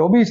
24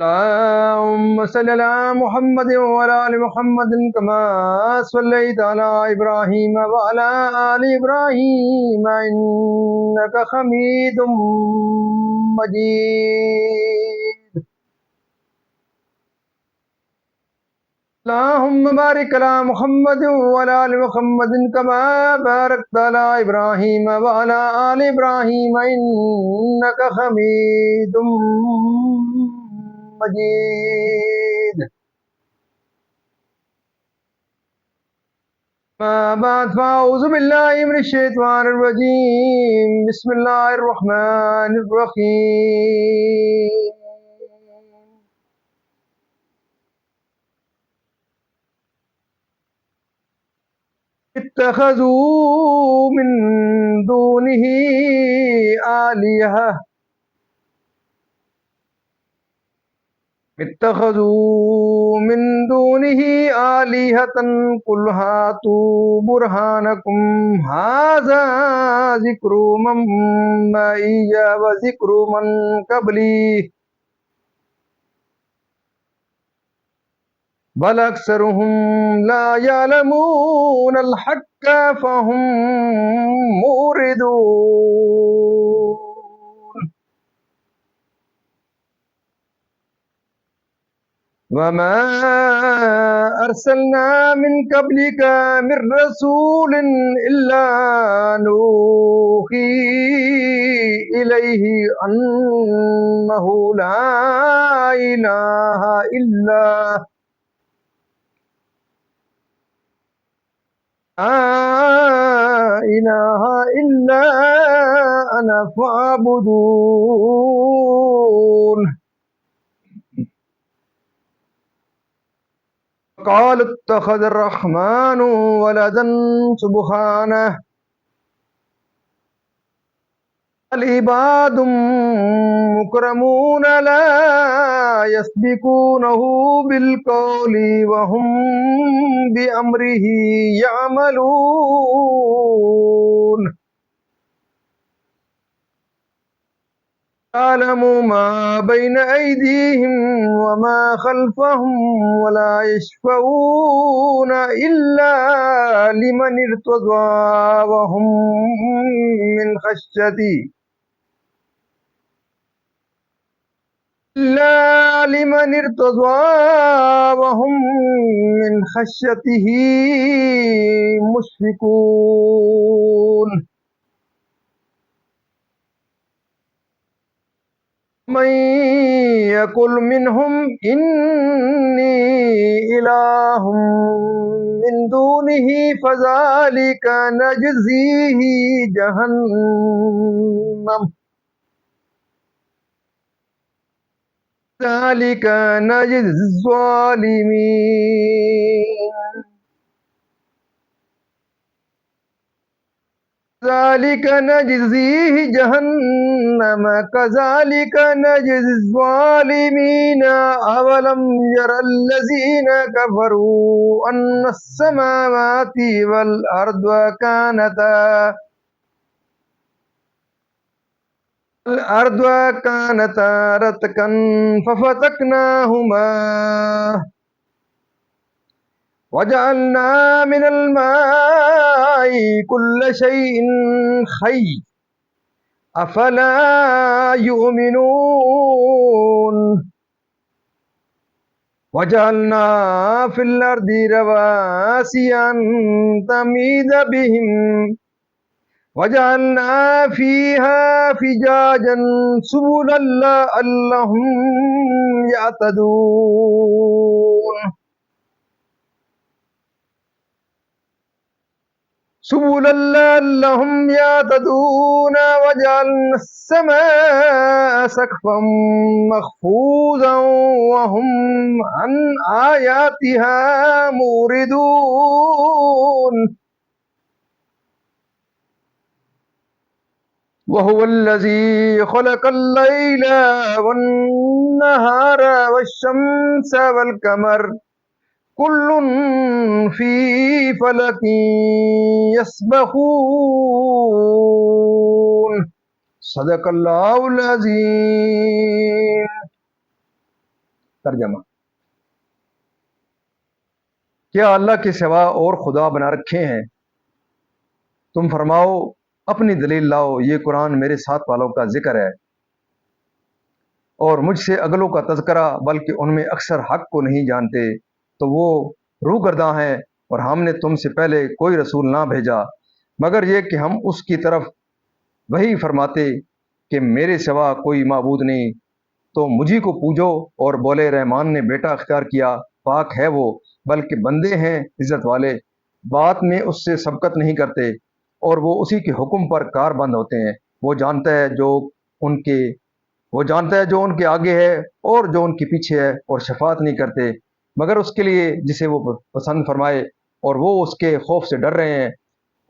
اللهم صل على محمد وعلى آل محمد كما صليت على إبراهيم وعلى آل إبراهيم إنك حميد مجيد. اللهم بارك على محمد وعلى آل محمد كما باركت على إبراهيم وعلى آل إبراهيم إنك حميد مجيد. ما بعد فأعوذ بالله من الشيطان الرجيم. بسم الله الرحمن الرحيم. اتخذوا من دونه آلهة اتخذوا من دونه آلهة قل هاتوا برهانكم هذا ذكر من معي وذكر من قبلي بل أكثرهم لا يعلمون الحق فهم موردون. وما أرسلنا من قبلك من رسول إلا نوحي إليه أنه لا إله إلا أنا فاعبدون. قال اتخذ الرحمن ولدا سبحانه العباد مكرمون لا يسبقونه بالقول وهم بأمره يعملون. يعلم ما بين أيديهم وما خلفهم ولا يشفعون إلا لمن ارتضى وهم من خشيته إلا لمن ارتضى وهم من خشيته مشفقون. من يقل منهم إني إله من دونه فذلك نجزيه جهنم ذلك نجزي الظالمين. ذلك نجزيه جهنم كذلك نجزي الظالمين. أولم ير الذين كفروا أن السماوات والأرض كانتا رتقا ففتقناهما وجعلنا من الماء كل شيء حي أفلا يؤمنون. وجعلنا في الأرض رواسي أن تميد بهم وجعلنا فيها فجاجا سبلا لعلهم يهتدون. سبل لعلهم يهتدون وجعلنا السماء سقفا محفوظا وهم عن آياتها موردون وهو الذي خلق الليل والنهار والشمس والقمر كل في فلك يسبحون صدق اللہ العظیم۔ ترجمہ: کیا اللہ کے سوا اور خدا بنا رکھے ہیں؟ تم فرماؤ اپنی دلیل لاؤ، یہ قرآن میرے ساتھ والوں کا ذکر ہے اور مجھ سے اگلوں کا تذکرہ، بلکہ ان میں اکثر حق کو نہیں جانتے تو وہ روگرداں ہیں، اور ہم نے تم سے پہلے کوئی رسول نہ بھیجا مگر یہ کہ ہم اس کی طرف وہی فرماتے کہ میرے سوا کوئی معبود نہیں، تو مجھی کو پوجو، اور بولے رحمان نے بیٹا اختیار کیا، پاک ہے وہ، بلکہ بندے ہیں عزت والے، بات میں اس سے سبقت نہیں کرتے، اور وہ اسی کے حکم پر کار بند ہوتے ہیں۔ وہ جانتا ہے جو ان کے آگے ہے اور جو ان کے پیچھے ہے، اور شفاعت نہیں کرتے مگر اس کے لیے جسے وہ پسند فرمائے، اور وہ اس کے خوف سے ڈر رہے ہیں۔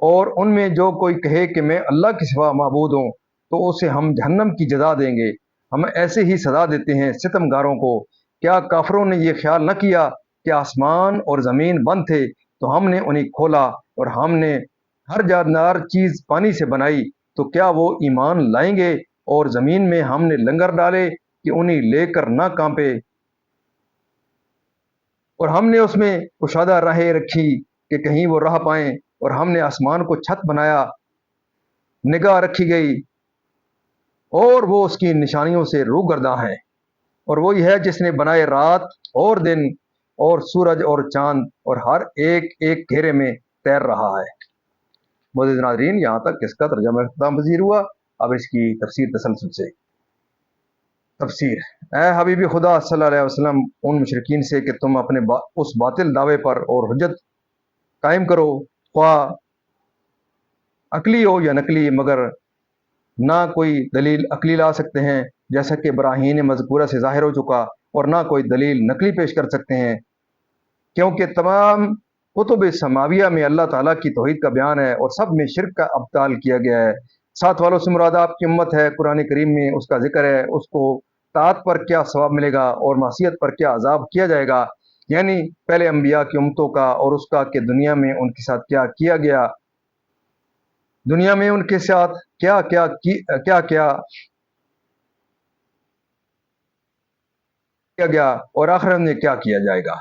اور ان میں جو کوئی کہے کہ میں اللہ کے سوا معبود ہوں تو اسے ہم جہنم کی جزا دیں گے، ہم ایسے ہی سزا دیتے ہیں ستم گاروں کو۔ کیا کافروں نے یہ خیال نہ کیا کہ آسمان اور زمین بند تھے تو ہم نے انہیں کھولا، اور ہم نے ہر جاندار چیز پانی سے بنائی، تو کیا وہ ایمان لائیں گے؟ اور زمین میں ہم نے لنگر ڈالے کہ انہیں لے کر نہ کانپے، اور ہم نے اس میں کشادہ راہیں رکھی کہ کہیں وہ راہ پائیں، اور ہم نے آسمان کو چھت بنایا، نگاہ رکھی گئی، اور وہ اس کی نشانیوں سے روگرداں ہیں۔ اور وہی ہے جس نے بنائے رات اور دن اور سورج اور چاند، اور ہر ایک ایک گھیرے میں تیر رہا ہے۔ معزز ناظرین، یہاں تک اس کا ترجمہ اختتام پذیر ہوا۔ اب اس کی تفسیر تسلسل سے۔ تفسیر: اے حبیب خدا صلی اللہ علیہ وسلم، ان مشرکین سے کہ تم اپنے اس باطل دعوے پر اور حجت قائم کرو، خواہ عقلی ہو یا نقلی، مگر نہ کوئی دلیل عقلی لا سکتے ہیں جیسا کہ براہین مذکورہ سے ظاہر ہو چکا، اور نہ کوئی دلیل نقلی پیش کر سکتے ہیں، کیونکہ تمام کتب سماویہ میں اللہ تعالیٰ کی توحید کا بیان ہے اور سب میں شرک کا ابطال کیا گیا ہے۔ ساتھ والوں سے مراد آپ کی امت ہے۔ قرآن کریم میں اس کا ذکر ہے، اس کو طاعت پر کیا ثواب ملے گا اور معصیت پر کیا عذاب کیا جائے گا، یعنی پہلے انبیاء کی امتوں کا، اور اس کا کہ دنیا میں ان کے ساتھ کیا کیا گیا، دنیا میں ان کے ساتھ کیا گیا اور آخرت میں کیا کیا جائے گا،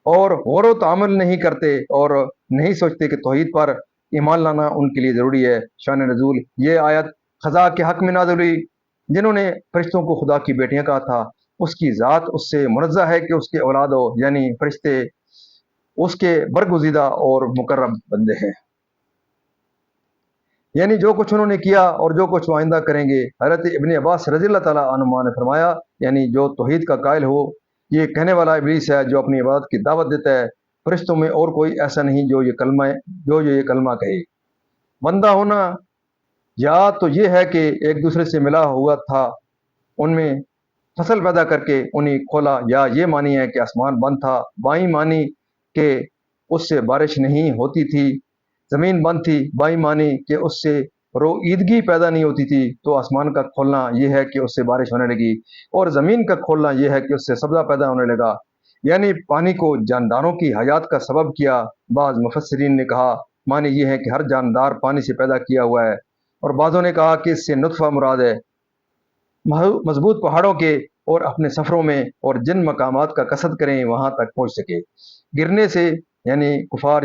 اور غور و تامل نہیں کرتے اور نہیں سوچتے کہ توحید پر ایمان لانا ان کے لیے ضروری ہے۔ شان نزول: یہ آیت خدا کے حق میں نازل ہوئی۔ جنہوں نے فرشتوں کو خدا کی بیٹیاں کہا تھا، اس کی ذات اس سے منزہ ہے کہ اس کے اولاد ہو، یعنی فرشتے اس کے برگزیدہ اور مقرب بندے ہیں، یعنی جو کچھ انہوں نے کیا اور جو کچھ وہ آئندہ کریں گے۔ حضرت ابن عباس رضی اللہ تعالیٰ عنہما نے فرمایا، یعنی جو توحید کا قائل ہو، یہ کہنے والا ابلیس ہے جو اپنی عبادت کی دعوت دیتا ہے، فرشتوں میں اور کوئی ایسا نہیں جو یہ کلمہ کہے۔ بندہ ہونا یا تو یہ ہے کہ ایک دوسرے سے ملا ہوا تھا، ان میں فصل پیدا کر کے انہیں کھولا، یا یہ معنی ہے کہ آسمان بند تھا، بائیں معنی کہ اس سے بارش نہیں ہوتی تھی، زمین بند تھی، بائیں معنی کہ اس سے روئیدگی پیدا نہیں ہوتی تھی، تو آسمان کا کھولنا یہ ہے کہ اس سے بارش ہونے لگی، اور زمین کا کھولنا یہ ہے کہ اس سے سبزہ پیدا ہونے لگا، یعنی پانی کو جانداروں کی حیات کا سبب کیا۔ بعض مفسرین نے کہا معنی یہ ہے کہ ہر جاندار پانی سے پیدا کیا ہوا ہے، اور بعضوں نے کہا کہ اس سے نطفہ مراد ہے۔ مضبوط پہاڑوں کے اور اپنے سفروں میں اور جن مقامات کا قصد کریں وہاں تک پہنچ سکے۔ گرنے سے یعنی کفار،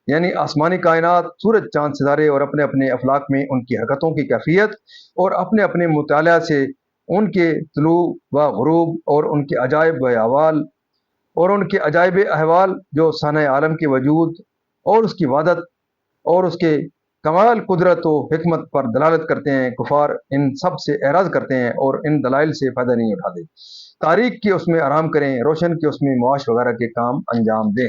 یعنی آسمانی کائنات، سورج چاند ستارے اور اپنے اپنے افلاک میں ان کی حرکتوں کی کیفیت اور اپنے اپنے مطالعہ سے ان کے طلوع و غروب اور ان کے عجائب احوال جو صانع عالم کے وجود اور اس کی وحدت اور اس کے کمال قدرت و حکمت پر دلالت کرتے ہیں۔ کفار ان سب سے اعراض کرتے ہیں اور ان دلائل سے فائدہ نہیں اٹھاتے۔ تاریک کے اس میں آرام کریں، روشن کے اس میں معاش وغیرہ کے کام انجام دیں۔